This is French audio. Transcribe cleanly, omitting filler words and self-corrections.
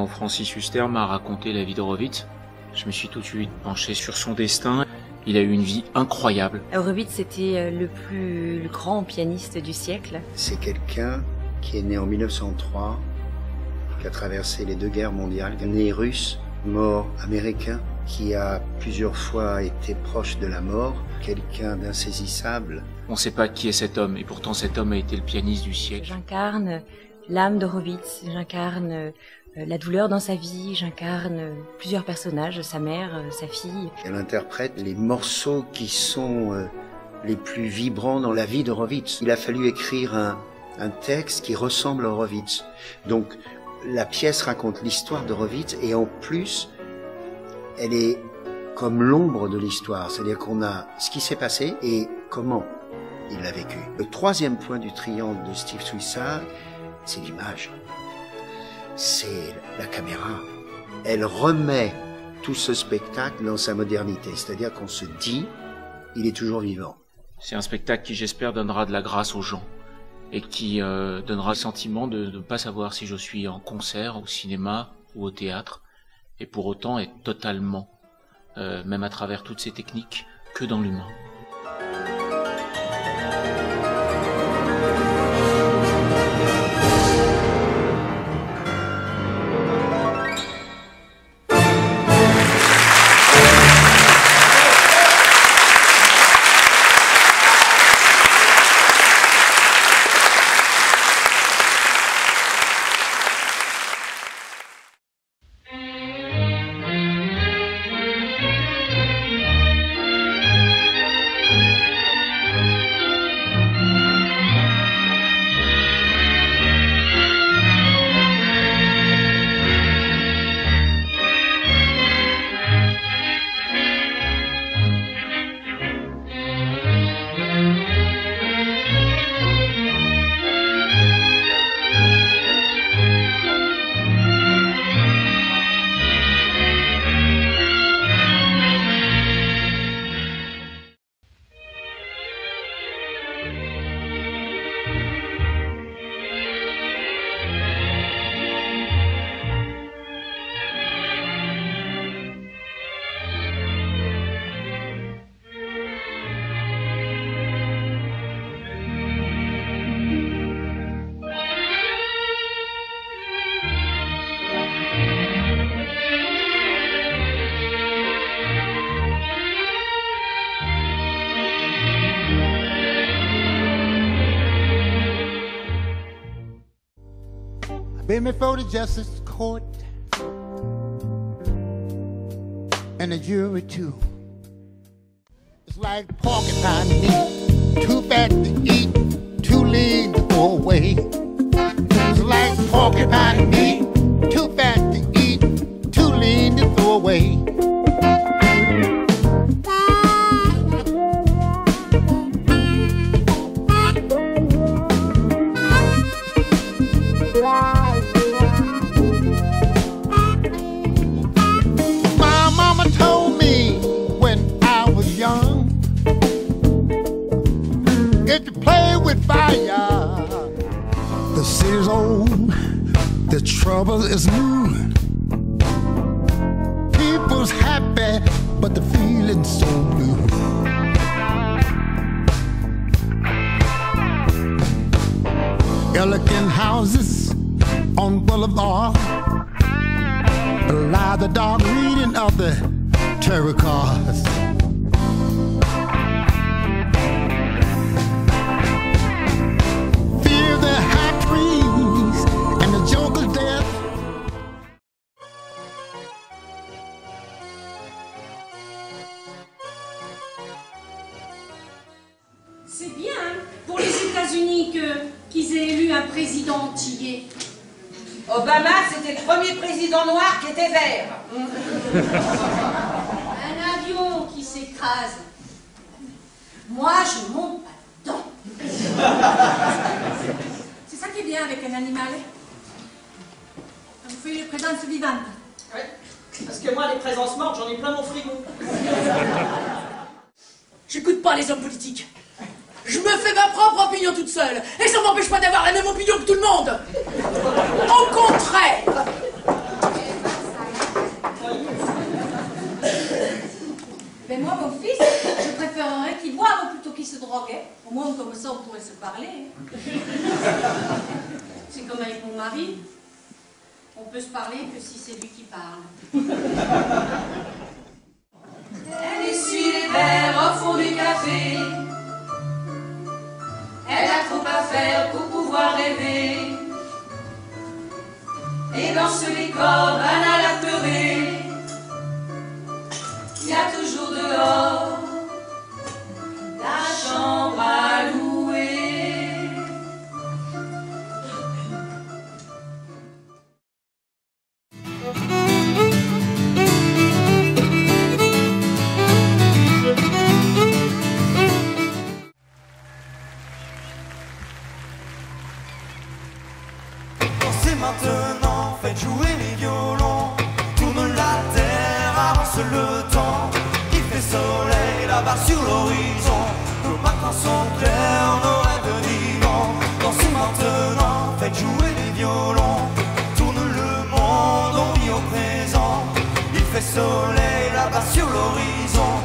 quand Francis Huster m'a raconté la vie d'Horowitz, je me suis tout de suite penché sur son destin. Il a eu une vie incroyable. Horowitz, c'était le plus grand pianiste du siècle. C'est quelqu'un qui est né en 1903, qui a traversé les 2 guerres mondiales, né russe, mort américain, qui a plusieurs fois été proche de la mort, quelqu'un d'insaisissable. On ne sait pas qui est cet homme, et pourtant cet homme a été le pianiste du siècle. J'incarne l'âme d'Horowitz, j'incarne la douleur dans sa vie, j'incarne plusieurs personnages, sa mère, sa fille. Elle interprète les morceaux qui sont les plus vibrants dans la vie d'Horowitz. Il a fallu écrire un texte qui ressemble à Horowitz. Donc la pièce raconte l'histoire d'Horowitz et en plus, elle est comme l'ombre de l'histoire. C'est-à-dire qu'on a ce qui s'est passé et comment il l'a vécu. Le 3e point du triangle de Steve Swissart, c'est l'image. C'est la caméra. Elle remet tout ce spectacle dans sa modernité. C'est-à-dire qu'on se dit, il est toujours vivant. C'est un spectacle qui, j'espère, donnera de la grâce aux gens et qui donnera le sentiment de ne pas savoir si je suis en concert, au cinéma ou au théâtre, et pour autant être totalement, même à travers toutes ces techniques, que dans l'humain. Been before the justice court and the jury too. It's like porcupine meat, too fat to eat, too lean to throw away. It's like porcupine meat, too fat to eat, too lean to throw away. The city's old, the trouble is new. People's happy, but the feeling's so blue. Elegant houses on Boulevard, lie the dark reading of the terror cars. C'est bien pour les États-Unis qu'ils aient élu un président antillais. Obama, c'était le premier président noir qui était vert. Un avion qui s'écrase. Moi, je monte pas dedans. C'est ça qui est bien avec un animal. Ça vous fait une présence vivante. Oui, parce que moi, les présences mortes, j'en ai plein mon frigo. J'écoute pas les hommes politiques. Je me fais ma propre opinion toute seule. Et ça m'empêche pas d'avoir la même opinion que tout le monde. Au contraire. drogue, hein. Au moins comme ça on pourrait se parler. Hein. C'est comme avec mon mari. On peut se parler que si c'est lui qui parle. Elle essuie les verres au fond du café. Elle a trop à faire pour pouvoir rêver. Et dans ce décor banal à pleurer, il y a toujours dehors la chambre à louer. Dansez maintenant, faites jouer les violons, tourne la terre, avance le temps. Il fait soleil là-bas sur l'horizon, nos matins sont clairs, nos rêves vivants. Dansez maintenant, faites jouer les violons, tourne le monde, on vit au présent. Il fait soleil là-bas sur l'horizon.